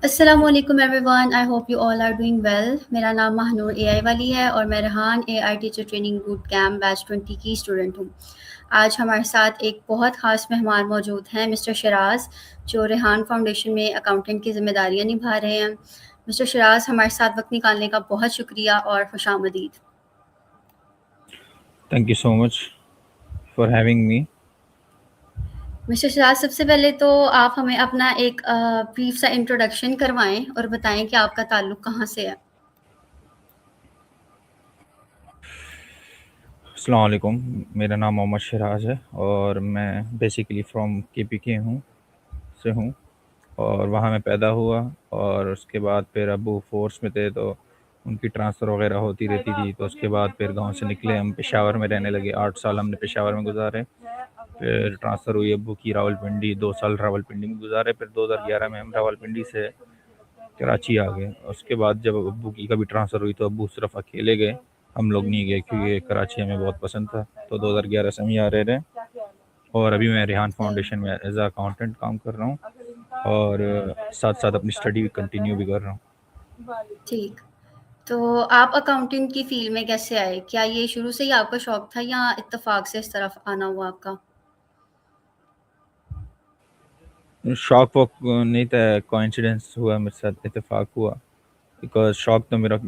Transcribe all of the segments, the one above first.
अस्सलामुअलैकुम everyone, I hope you all are doing well. मेरा नाम महानूर एआई वाली है और मैं Rehan AI teacher training boot camp batch 20 की स्टूडेंट हूँ। आज हमारे साथ एक बहुत ख़ास मेहमान मौजूद हैं, मिस्टर शराज, जो रेहान फाउंडेशन में अकाउंटेंट की ज़िम्मेदारियाँ निभा रहे हैं। मिस्टर शराज, हमारे साथ वक्त निकालने का बहुत शुक्रिया और खुशामदीद। Thank you so much for having me. Mister Sharaz, सबसे पहले तो आप हमें अपना एक ब्रीफ सा इंट्रोडक्शन करवाएं और बताएं कि आपका ताल्लुक़ कहाँ से है। अस्सलाम वालेकुम, मेरा नाम मोहम्मद शराज है और मैं बेसिकली फ्रॉम केपीके हूँ और वहाँ मैं पैदा हुआ। और उसके बाद फिर अब्बू फोर्स में थे तो उनकी ट्रांसफ़र वगैरह होती रहती थी। तो उसके बाद फिर गांव से निकले, हम पेशावर में रहने लगे। 8 साल हमने पेशावर में गुजारे। फिर ट्रांसफ़र हुई अब्बू की, रावलपिंडी 2 साल रावलपिंडी में गुजारे। फिर 2011 में हम रावलपिंडी से कराची आ गए। उसके बाद जब अब्बू की कभी ट्रांसफ़र हुई तो अब्बू सिर्फ अकेले गए, हम लोग नहीं गए क्योंकि कराची हमें बहुत पसंद था। तो 2011 से हम यहाँ रह रहे हैं और अभी मैं रेहान सही। फाउंडेशन में एज अ अकाउंटेंट काम कर रहा हूँ और साथ साथ अपनी स्टडी भी कंटिन्यू भी कर रहा हूँ। ठीक। तो आप अकाउंटिंग की फ़ील्ड में कैसे आए? क्या ये शुरू से ही आपका शौक था या इत्तेफ़ाक से इस तरफ आना हुआ आपका? शौक वॉक नहीं था, कोइंसिडेंस हुआ, मेरे साथ इत्तेफाक हुआ। बिकॉज शौक तो मेरा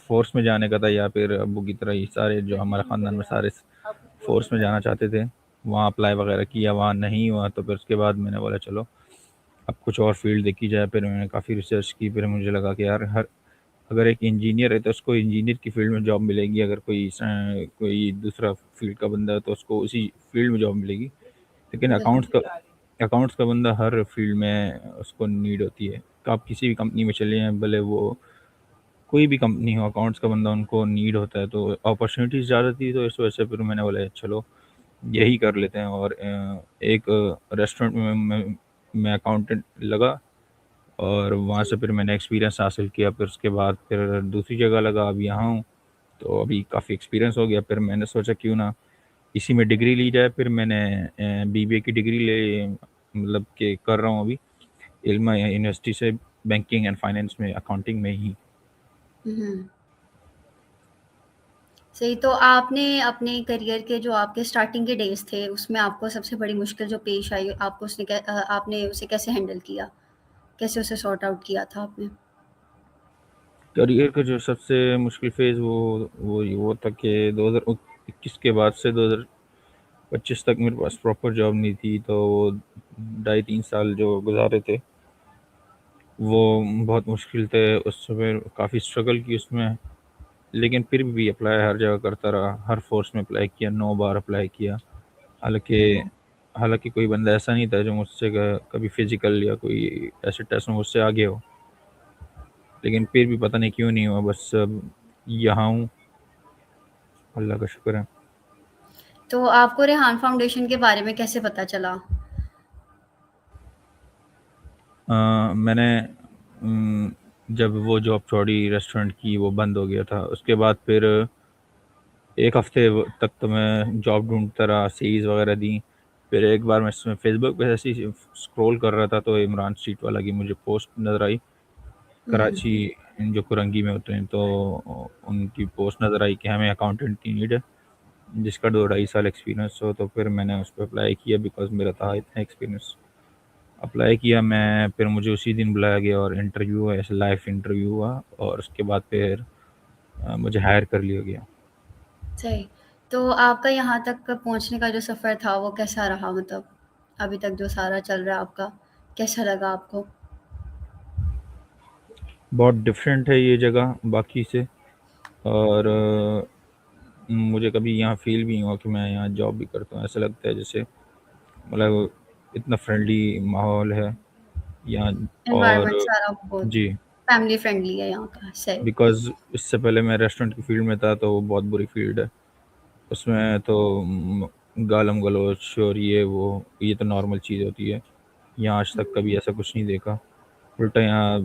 फोर्स में जाने का था, या फिर अब्बू की तरह ही सारे जो हमारे ख़ानदान में सारे फोर्स में जाना चाहते थे। वहाँ अप्लाई वगैरह किया, वहाँ नहीं हुआ तो फिर उसके बाद मैंने बोला चलो अब कुछ और फील्ड देखी जाए। फिर मैंने काफ़ी रिसर्च की, फिर मुझे लगा कि यार हर अगर एक इंजीनियर है तो उसको इंजीनियर की फील्ड में जॉब मिलेगी, अगर कोई दूसरा फील्ड का बंदा है तो उसको उसी फील्ड में जॉब मिलेगी। लेकिन बिल्कुल। अकाउंट्स का बंदा हर फील्ड में उसको नीड होती है। तो आप किसी भी कंपनी में चले जाएँ, भले वो कोई भी कंपनी हो, अकाउंट्स का बंदा उनको नीड होता है। तो अपॉर्चुनिटीज़ ज़्यादा थी, तो इस वजह से फिर मैंने बोला चलो यही कर लेते हैं। और एक रेस्टोरेंट में मैं अकाउंटेंट लगा और वहाँ से फिर मैंने एक्सपीरियंस हासिल किया। फिर उसके बाद फिर दूसरी जगह लगा, अब यहाँ हूँ। तो अभी काफ़ी एक्सपीरियंस हो गया। फिर मैंने सोचा क्यों ना इसी में डिग्री ली जाए। फिर मैंने बीबीए की डिग्री ले मतलब कि कर रहा हूँ अभी इल्मा यूनिवर्सिटी से, बैंकिंग एंड फाइनेंस में, अकाउंटिंग में ही। हुँ। सही, तो आपने अपने करियर के जो आपके स्टार्टिंग के डेज़ थे, उसमें आपको सबसे बड़ी मुश्किल जो पेश आई, आपने उसे कैसे हैंडल किया? कैसे उसे सॉर्ट आउट किया था आपने? करियर का जो सबसे मुश्किल फेज़ वो था कि 2021 के बाद से 2025 तक मेरे पास प्रॉपर जॉब नहीं थी। तो वो 2.5-3 साल जो गुजारे थे वो बहुत मुश्किल थे। उस समय काफ़ी स्ट्रगल की उसमें, लेकिन फिर भी अप्लाई हर जगह करता रहा। हर फोर्स में अप्लाई किया, 9 बार अप्लाई किया। हालांकि हालांकि कोई बंदा ऐसा नहीं था जो मुझसे कभी फिजिकल या कोई ऐसे टेस्ट में मुझसे आगे हो। लेकिन फिर भी पता नहीं क्यों नहीं हुआ, बस अब यहाँ हूँ, अल्लाह का शुक्र है। तो आपको रेहान फाउंडेशन के बारे में कैसे पता चला? मैंने जब वो जॉब छोड़ी रेस्टोरेंट की, वो बंद हो गया था। उसके बाद फिर एक हफ्ते तक तो मैं जॉब ढूंढता रहा, सीरीज़ वगैरह दी। फिर एक बार मैं फेसबुक पे ऐसे ही स्क्रॉल कर रहा था तो इमरान स्ट्रीट वाला की मुझे पोस्ट नज़र आई। हुँ। कराची जो कुरंगी में होते हैं, तो उनकी पोस्ट नज़र आई कि हमें अकाउंटेंट की नीड है जिसका 2-2.5 साल एक्सपीरियंस हो। तो फिर मैंने उस पर अप्लाई किया, बिकॉज मेरा था इतना एक्सपीरियंस। अप्लाई किया मैं, फिर मुझे उसी दिन बुलाया गया और इंटरव्यू हुआ, ऐसे लाइव इंटरव्यू हुआ। और उसके बाद फिर मुझे हायर कर लिया गया। सही। तो आपका यहाँ तक पहुँचने का जो सफ़र था, वो कैसा रहा? मतलब अभी तक जो सारा चल रहा है आपका, कैसा लगा आपको? बहुत डिफरेंट है ये जगह बाकी से। और मुझे कभी यहाँ फील भी नहीं हुआ कि मैं यहाँ जॉब भी करता हूँ। ऐसा लगता है जैसे मतलब इतना फ्रेंडली माहौल है यहाँ। और एनवायरनमेंट सारा बहुत जी, फैमिली फ्रेंडली है यहाँ का, सही। बिकॉज़ इससे पहले मैं रेस्टोरेंट की फील्ड में था तो वो बहुत बुरी फील्ड है। उसमें तो गालम गलोच और ये तो नॉर्मल चीज़ होती है। यहाँ आज तक कभी ऐसा कुछ नहीं देखा। उल्टा यहाँ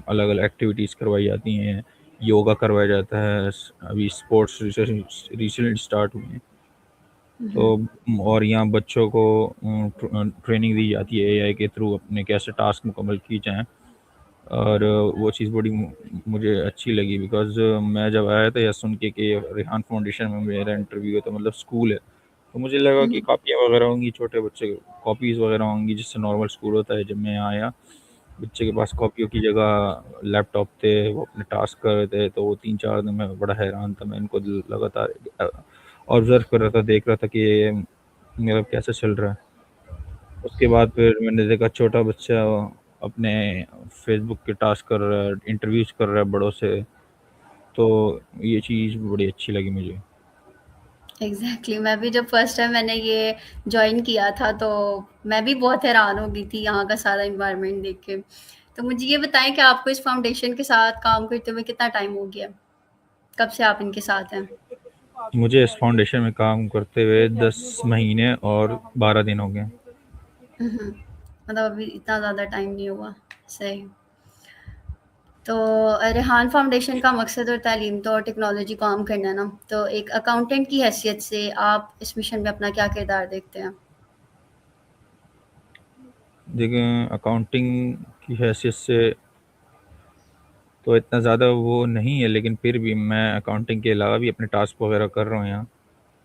अलग अलग एक्टिविटीज़ करवाई जाती हैं, योगा करवाया जाता है। अभी स्पोर्ट्स रिसेंटली स्टार्ट हुए हैं। तो और यहाँ बच्चों को ट्रेनिंग दी जाती है एआई के थ्रू अपने कैसे टास्क मुकम्मल की जाएँ। और वो चीज़ बड़ी मुझे अच्छी लगी बिकॉज़ मैं जब आया था यह सुन के कि रेहान फाउंडेशन में मेरा इंटरव्यू है तो मतलब स्कूल है। तो मुझे लगा कि कॉपियाँ वगैरह होंगी, छोटे बच्चे कॉपीज़ वगैरह होंगी जिससे नॉर्मल स्कूल होता है। जब मैं यहाँ आया, बच्चे के पास कॉपियों की जगह लैपटॉप थे, वो अपने टास्क कर रहे थे। तो वो 3-4 दिन मैं बड़ा हैरान था। मैं इनको लगातार ऑब्ज़र्व कर रहा था, देख रहा था कि ये मेरा कैसे चल रहा है। उसके बाद फिर मैंने देखा छोटा बच्चा अपने फेसबुक के टास्क कर रहा है, इंटरव्यूज़ कर रहा है बड़ों से। तो ये चीज़ बड़ी अच्छी लगी मुझे। एग्ज़ैक्टली, मैं भी जब फर्स्ट टाइम मैंने ये जॉइन किया था तो मैं भी बहुत हैरान हो गई थी यहाँ का सारा एनवायरनमेंट देख के। तो मुझे ये बताएँ कि आपको इस फाउंडेशन के साथ काम करते हुए कितना टाइम हो गया? कब से आप इनके साथ हैं? मुझे इस फाउंडेशन में काम करते हुए 10 महीने और 12 दिन हो गए। मतलब अभी इतना ज़्यादा टाइम नहीं हुआ। सही। तो रेहान फाउंडेशन का मकसद और तालीम तो टेक्नोलॉजी को आम करना है ना, तो एक अकाउंटेंट की हैसियत से आप इस मिशन में अपना क्या किरदार देखते हैं? देखिए, अकाउंटिंग की हैसियत से तो इतना ज़्यादा वो नहीं है, लेकिन फिर भी मैं अकाउंटिंग के अलावा भी अपने टास्क वगैरह कर रहा हूँ यहाँ।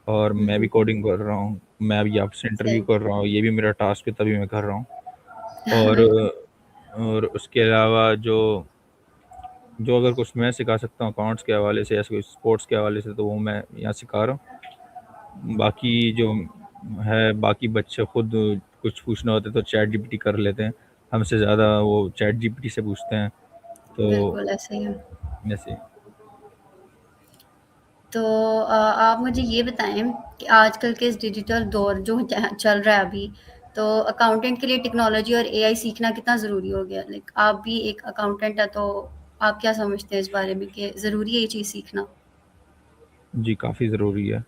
और मैं भी कोडिंग कर रहा हूँ। मैं अभी आपसे इंटरव्यू सही। कर रहा हूँ, ये भी मेरा टास्क है तभी मैं कर रहा हूँ। और बिल्कुल। और उसके अलावा जो जो अगर कुछ मैं सिखा सकता हूँ अकाउंट्स के हवाले से या कोई स्पोर्ट्स के हवाले से, तो वो मैं यहाँ सिखा रहा हूँ। बाकी जो है, बाकी बच्चे खुद कुछ पूछना होता है तो चैट जीपीटी कर लेते हैं। हमसे ज़्यादा वो चैट जीपीटी से पूछते हैं। तो बिल्कुल ऐसे ही है। ऐसे तो आप मुझे ये बताएँ कि आजकल के इस डिजिटल दौर जो चल रहा है अभी, तो अकाउंटेंट के लिए टेक्नोलॉजी और एआई सीखना कितना ज़रूरी हो गया? लाइक आप भी एक अकाउंटेंट हैं, तो आप क्या समझते हैं इस बारे में कि ज़रूरी है ये चीज़ सीखना? जी, काफ़ी ज़रूरी है।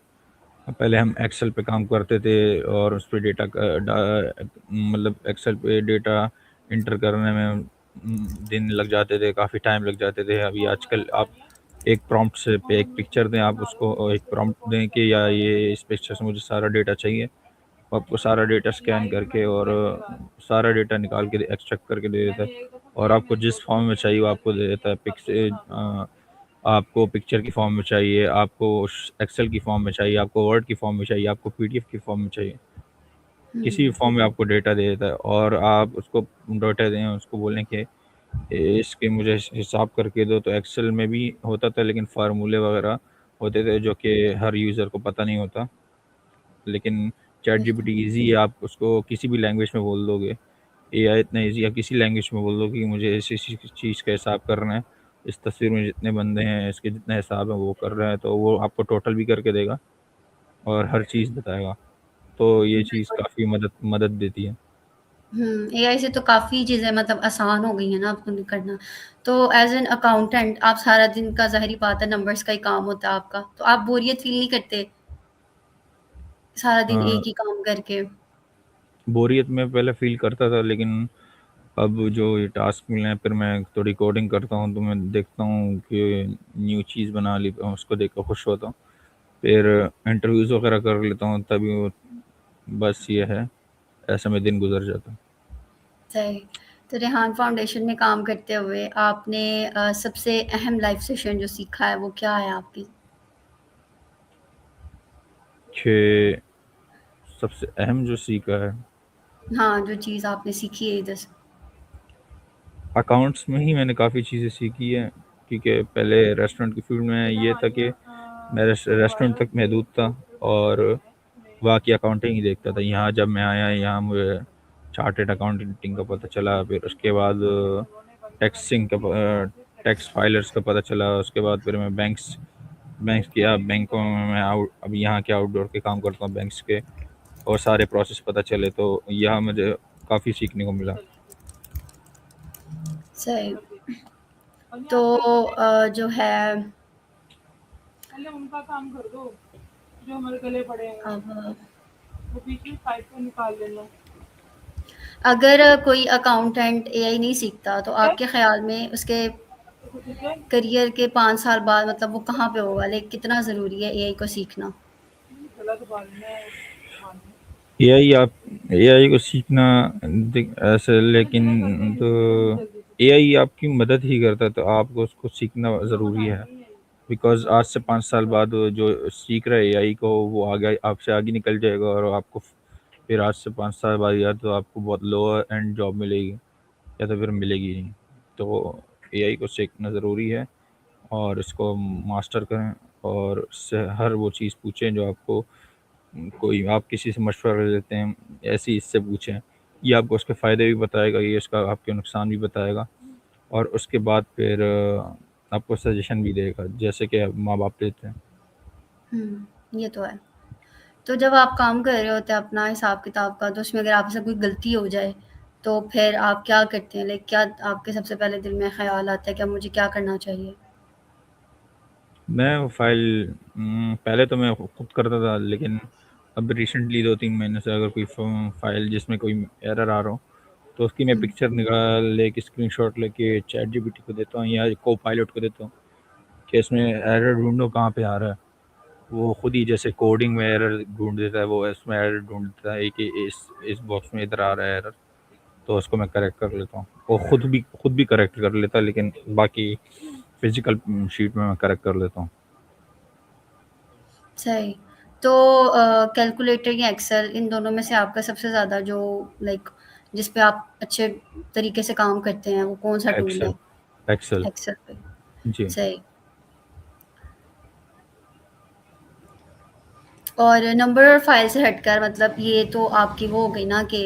पहले हम एक्सेल पे काम करते थे और उस पे मतलब एक्सेल पे डेटा इंटर करने में दिन लग जाते थे, काफ़ी टाइम लग जाते थे। अभी आजकल आप एक प्रॉम्प्ट से पे एक पिक्चर दें, आप उसको एक प्रॉम्प्ट दें कि या ये इस पिक्चर से मुझे सारा डेटा चाहिए। वो आपको सारा डेटा स्कैन करके और सारा डेटा निकाल के एक्सट्रैक्ट करके दे देता है। और आपको जिस फॉर्म में चाहिए वो आपको दे देता है। आपको पिक्चर की फॉर्म में चाहिए, आपको एक्सेल की फॉर्म में चाहिए, आपको वर्ड की फॉर्म में चाहिए, आपको पीडीएफ की फॉर्म में चाहिए, किसी भी फॉर्म में आपको डेटा दे देता है। और आप उसको डेटा दें, उसको बोलें कि इसके मुझे हिसाब करके दो। तो एक्सेल में भी होता था, लेकिन फार्मूले वगैरह होते थे जो कि हर यूज़र को पता नहीं होता। लेकिन चैट बिल्कुल। जीपीटी ईज़ी है, आप उसको किसी भी लैंग्वेज में बोल दोगे। एआई इतना ईज़ी, आप किसी लैंग्वेज में बोल दो कि मुझे इस चीज़ का हिसाब करना है, इस तस्वीर में जितने बंदे हैं, इसके जितना हिसाब है वो कर रहे हैं, तो वो आपको टोटल भी करके देगा और हर चीज़ बताएगा। तो ये चीज़ बिल्कुल। काफ़ी मदद मदद देती है। एआई से तो काफ़ी चीज़ें मतलब आसान हो गई हैं ना आपको करना। तो एज़ एन अकाउंटेंट आप सारा दिन का ज़ाहिर-सी बात है नंबर्स का ही काम होता है आपका, तो आप बोरियत फ़ील नहीं करते? सारा दिन अ, एक ही काम करके? बोरियत मैं पहले फ़ील करता था, लेकिन अब जो ये टास्क मिले हैं, फिर मैं थोड़ी कोडिंग करता हूँ, तो मैं देखता हूँ कि न्यू चीज़ बना ली, उसको देख कर खुश होता हूँ। फिर इंटरव्यूज़ वगैरह कर लेता हूँ, तभी वो बस ये है, ऐसे में दिन गुज़र जाता है। सही। तो रेहान फाउंडेशन में काम करते हुए आपने सबसे अहम लाइफ़ सेशन जो सीखा है वो क्या है आपकी? कि सबसे अहम जो सीखा है, हाँ, जो चीज़ आपने सीखी है इधर से? अकाउंट्स में ही मैंने काफ़ी चीज़ें सीखी हैं। क्योंकि पहले रेस्टोरेंट की फील्ड में ये था कि मैं रेस्टोरेंट तक महदूद था और वहाँ की अकाउंटिंग ही देखता था। यहाँ जब मैं आया, यहाँ मुझे चार्टेड अकाउंटिंग का पता चला, फिर उसके बाद टैक्स फाइलर्स का पता चला। उसके बाद फिर मैं बैंक्स किया, बैंकों में मैं आउट अब यहाँ के आउटडोर के काम करता हूँ बैंक्स के, और सारे प्रोसेस पता चले, तो यहाँ मुझे काफ़ी सीखने को मिला। सही। तो जो है अब अगर कोई अकाउंटेंट एआई नहीं सीखता तो आपके ख़्याल में उसके करियर के 5 साल बाद मतलब वो कहाँ पे होगा? लाइक कितना ज़रूरी है एआई को सीखना? एआई को सीखना ऐसे, लेकिन तो एआई आपकी मदद ही करता है, तो आपको उसको सीखना ज़रूरी है। बिकॉज आज से 5 साल बाद जो सीख रहा है एआई को, वो आगे आपसे आगे निकल जाएगा, और आपको फिर आज से 5 साल बाद या तो आपको बहुत लोअर एंड जॉब मिलेगी, या तो फिर मिलेगी नहीं। तो एआई को सीखना ज़रूरी है, और इसको मास्टर करें, और उससे हर वो चीज़ पूछें जो आपको, कोई आप किसी से मशवरा लेते हैं, ऐसे ही इससे पूछें। ये आपको उसके फ़ायदे भी बताएगा, ये उसका आपके नुकसान भी बताएगा, और उसके बाद फिर आपको सजेशन भी देगा, जैसे कि माँ बाप देते हैं। ये तो है। तो जब आप काम कर रहे होते हैं अपना हिसाब-किताब का, तो उसमें अगर आपसे कोई गलती हो जाए, तो फिर आप क्या करते हैं? लाइक क्या आपके सबसे पहले दिल में ख़्याल आता है कि अब मुझे क्या करना चाहिए? मैं वो फाइल पहले तो मैं खुद करता था, लेकिन अब रिसेंटली 2-3 महीने से अगर कोई फाइल जिसमें कोई एरर आ रहा हो, तो उसकी मैं हुँ, पिक्चर निकाल लेके स्क्रीनशॉट लेके चैट जीपीटी को देता हूँ, या को पायलट को देता हूँ कि इसमें एरर ढूंढो कहाँ पे आ रहा है। वो खुद ही जैसे कोडिंग में एरर ढूंढ देता है, वो इसमें एरर ढूंढ देता है कि इस बॉक्स में इधर आ रहा है एरर, तो उसको मैं करेक्ट कर लेता हूँ। वो खुद भी करेक्ट कर लेता है, लेकिन बाकी फिजिकल शीट में मैं करेक्ट कर लेता हूँ। सही। तो कैलकुलेटर या एक्सेल इन दोनों में से आपका सबसे ज़्यादा जो लाइक जिस पे आप अच्छे तरीके से काम करते हैं, वो कौन-सा टूल है? एक्सेल। एक्सेल। एक्सेल पे। जी। सही। और नंबर और फाइल से हटकर मतलब ये तो आपकी वो हो गई ना कि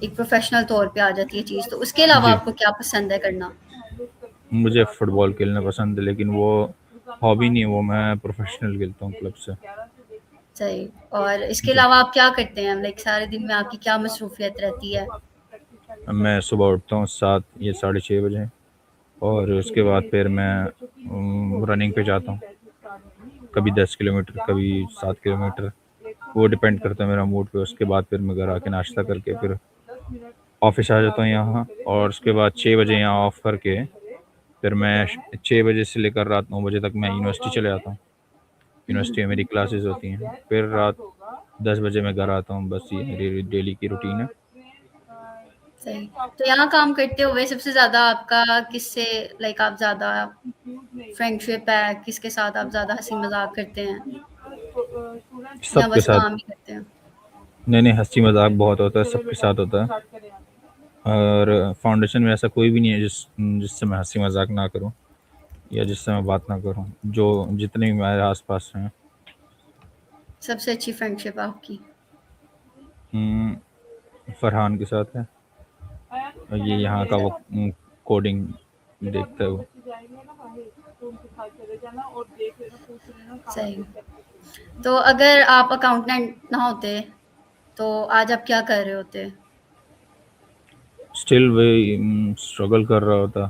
एक प्रोफ़ेशनल तौर पे आ जाती है चीज़, तो उसके अलावा जी, आपको क्या पसंद है करना? मुझे फुटबॉल खेलना पसंद है, लेकिन वो हॉबी नहीं है, वो मैं प्रोफेशनल खेलता हूँ क्लब से। सही। और इसके जी, अलावा आप क्या करते हैं? लाइक सारे दिन में आपकी क्या मसरूफ़ियत रहती है? मैं सुबह उठता हूँ 7 या 6:30 बजे, और उसके बाद फिर मैं रनिंग पे जाता हूँ, कभी 10 किलोमीटर, कभी 7 किलोमीटर, वो डिपेंड करता है मेरा मूड पे। उसके बाद फिर मैं घर आके नाश्ता करके फिर ऑफिस आ जाता हूँ यहाँ, और उसके बाद 6 बजे यहाँ ऑफ करके फिर मैं 6 बजे से लेकर रात 9 बजे तक मैं यूनिवर्सिटी चले जाता हूँ। यूनिवर्सिटी में मेरी क्लासेस होती हैं, फिर रात 10 बजे मैं घर आता हूँ। बस ये मेरी डेली की रूटीन है। सही। तो यहाँ काम करते हुए सबसे ज़्यादा आपका किससे लाइक आप ज़्यादा फ्रेंडशिप है, किसके साथ आप ज़्यादा हँसी-मज़ाक करते हैं या सबके बस साथ। काम ही करते हैं? नहीं नहीं, हंसी मजाक बहुत होता है, सबके साथ होता है। और फाउंडेशन में ऐसा कोई भी नहीं है जिससे मैं हंसी मजाक ना करूं, या जिससे मैं बात ना करूं, जो जितने भी मेरे आसपास हैं। सबसे अच्छी फ्रेंडशिप आपकी? फरहान के साथ है, और ये यहाँ का वो कोडिंग देखता है वो। सही। तो अगर आप अकाउंटेंट ना होते, तो आज आप क्या कर रहे होते? स्टिल वही स्ट्रगल कर रहा होता,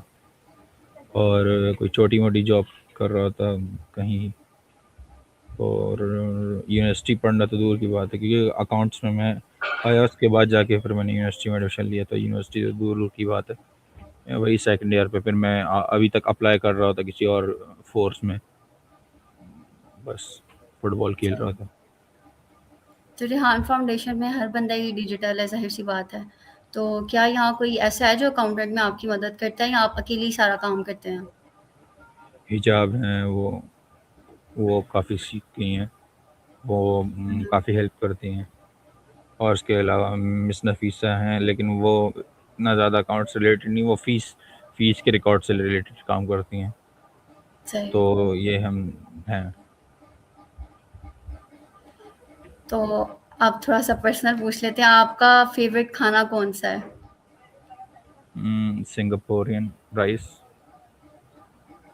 और कोई छोटी मोटी जॉब कर रहा होता कहीं। और यूनिवर्सिटी पढ़ना तो दूर की बात है, क्योंकि अकाउंट्स में मैं आया, उसके बाद जाके फिर मैंने यूनिवर्सिटी में एडमिशन लिया, तो यूनिवर्सिटी तो दूर दूर की बात है। वही सेकंड ईयर पे फिर मैं अभी तक अप्लाई कर रहा था किसी और फोर्स में, बस फुटबॉल खेल रहा सही। था। तो रिहान फाउंडेशन में हर बंदा ही डिजिटल है, ज़ाहिर-सी बात है। तो क्या यहाँ कोई ऐसा है जो अकाउंटेंट में आपकी मदद करता है या आप अकेले ही सारा काम करते हैं? हिजाब हैं वो काफ़ी सीख गई हैं, वो काफ़ी हेल्प करती हैं। और उसके अलावा मिस नफीसा हैं, लेकिन वो इतना ज़्यादा अकाउंट से रिलेटेड नहीं, वो फ़ीस के रिकॉर्ड से रिलेटेड काम करती हैं। सही। तो ये हम हैं। तो आप थोड़ा-सा पर्सनल पूछ लेते हैं, आपका फ़ेवरेट खाना कौन-सा है? Singaporean rice.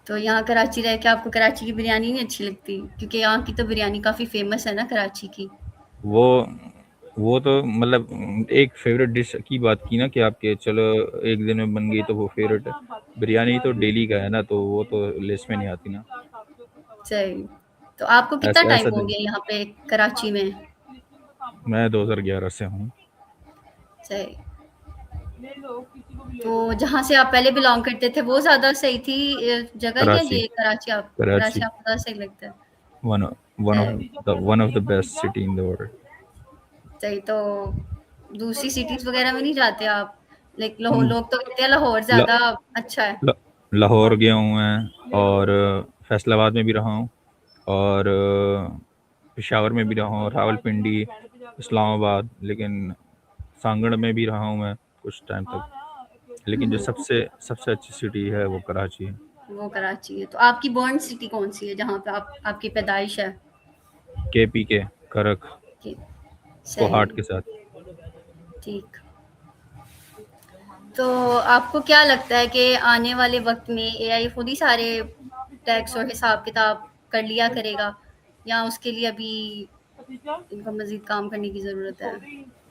तो यहाँ कराची रह के आपको कराची की बिरयानी नहीं अच्छी लगती? क्योंकि यहाँ की तो बिरयानी काफ़ी फ़ेमस है ना कराची की। वो वो तो मतलब एक फेवरेट डिश की बात की ना, कि आपके चलो एक दिन में बन गई तो वो फेवरेट है। बिरयानी तो डेली का है ना, तो वो तो लिस्ट में नहीं आती ना। सही। तो आपको कितना ऐसा टाइम ऐसा हो दिन, गया यहाँ पे कराची में? मैं 2011 से हूँ। सही। तो जहाँ से आप पहले बिलॉन्ग करते थे वो ज़्यादा सही थी जगह या कराची। ये कराची कराची आपको ज़्यादा सही लगता है? One one of the best city in the world. सही। तो दूसरी सिटीज़ वग़ैरह में नहीं जाते आप? लाइक हम लोग तो कहते हैं लाहौर ल, ज़्यादा अच्छा है। ल, लाहौर गया हूँ मैं, और फैसलाबाद में भी रहा हूँ, और पेशावर में भी रहा हूँ, रावलपिंडी, इस्लामाबाद, लेकिन सांगड़ में भी रहा हूँ मैं कुछ टाइम तक। लेकिन जो सबसे सबसे अच्छी सिटी है वो कराची है। वो कराची है। तो आपकी बॉर्न सिटी कौन-सी है जहाँ पे आपकी पैदाइश है? KPK, करक, कि कोहाट सही, के साथ। ठीक। तो आपको क्या लगता है कि आने वाले वक़्त में एआई खुद ही सारे टैक्स और हिसाब-किताब कर लिया करेगा, या उसके लिए अभी इनको मज़ीद काम करने की ज़रूरत है?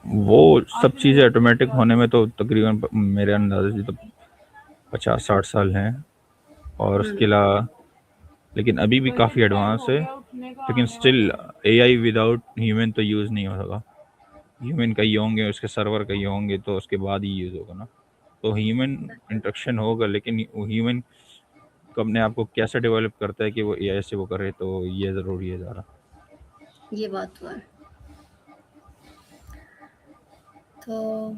वो सब चीज़ें ऑटोमेटिक होने में तो तकरीबन मेरे अंदाजे से तो 50-60 साल हैं, और उसके हुँ, अलावा लेकिन अभी भी काफ़ी एडवांस है, लेकिन स्टिल AI विदाउट ह्यूमन तो यूज़ नहीं हो सका। ह्यूमन कहीं होंगे, उसके सर्वर कहीं होंगे, तो उसके बाद ही यूज़ होगा ना। तो ह्यूमन इंटरेक्शन होगा, लेकिन ह्यूमन को अपने आप को कैसे डेवलप करता है कि वो AI से वो करे, तो ये ज़रूरी है ज़्यादा। ये बात तो है। तो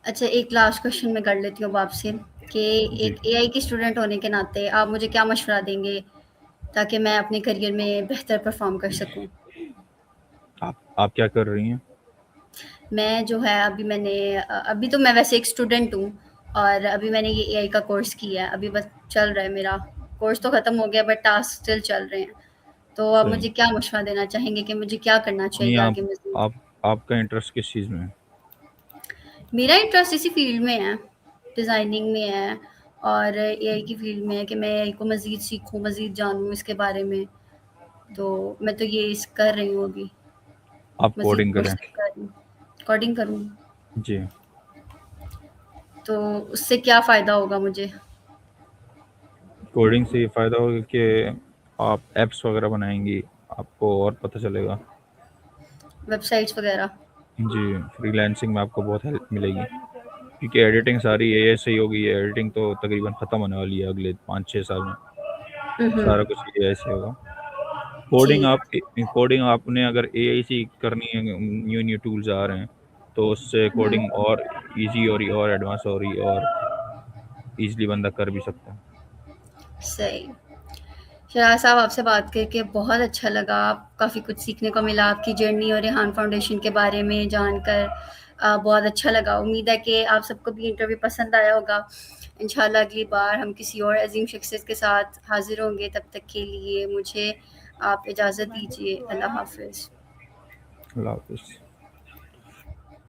अच्छा, एक लास्ट क्वेश्चन मैं कर लेती हूँ अब आपसे कि जी। एक एआई की स्टूडेंट होने के नाते आप मुझे क्या मशवरा देंगे ताकि मैं अपने करियर में बेहतर परफॉर्म कर सकूँ? आप क्या कर रही हैं? मैं जो है अभी तो मैं वैसे एक स्टूडेंट हूँ, और अभी मैंने ये एआई का कोर्स किया है। अभी बस चल रहा है मेरा कोर्स, तो ख़त्म हो गया बट टास्क स्टिल चल रहे हैं। तो आप सही। मुझे क्या मशवरा देना चाहेंगे कि मुझे क्या करना नहीं, चाहिए आगे मज़ीद? आप आपका इंटरेस्ट किस चीज़ में है? मेरा इंटरेस्ट इसी फ़ील्ड में है, डिज़ाइनिंग में है, और एआई की फ़ील्ड में है कि मैं एआई को मज़ीद सीखूँ, मज़ीद जानूँ इसके बारे में। तो मैं तो ये कर रही हूँ अभी, आप मज़ीद कोडिंग करें। कोर्सेज़ कर रही हूँ, कोडिंग करूँ। जी। तो उससे क्या फ़ायदा होगा मुझे? कोडिंग से ये फ़ायदा होगा कि आप ऐप्स वगैरह बनाएंगी, आपको और पता चलेगा। वेबसाइट्स वग़ैरह? जी, फ्रीलांसिंग में आपको बहुत हेल्प मिलेगी, क्योंकि एडिटिंग सारी AI से ही होगी। एडिटिंग तो तकरीबन ख़त्म होने वाली है अगले 5-6 साल में। हुँ, सारा हुँ। कुछ AI से होगा। कोडिंग ठीक। आप कोडिंग आपने अगर AI से करनी है, न्यू न्यू टूल्स आ रहे हैं, तो उससे हुँ, कोडिंग और इजी हो रही, और एडवांस हो रही, और इजीली बंदा कर भी सकता है। सही। शराज साहब, आपसे बात करके बहुत अच्छा लगा। काफ़ी कुछ सीखने को मिला, आपकी जर्नी और रेहान फाउंडेशन के बारे में जानकर बहुत अच्छा लगा। उम्मीद है कि आप सबको भी इंटरव्यू पसंद आया होगा। इंशाल्लाह अगली बार हम किसी और अज़ीम शख्सियत के साथ हाज़िर होंगे। तब तक के लिए मुझे आप इजाज़त दीजिए। अल्लाह हाफ़िज़। अल्लाह हाफिज़।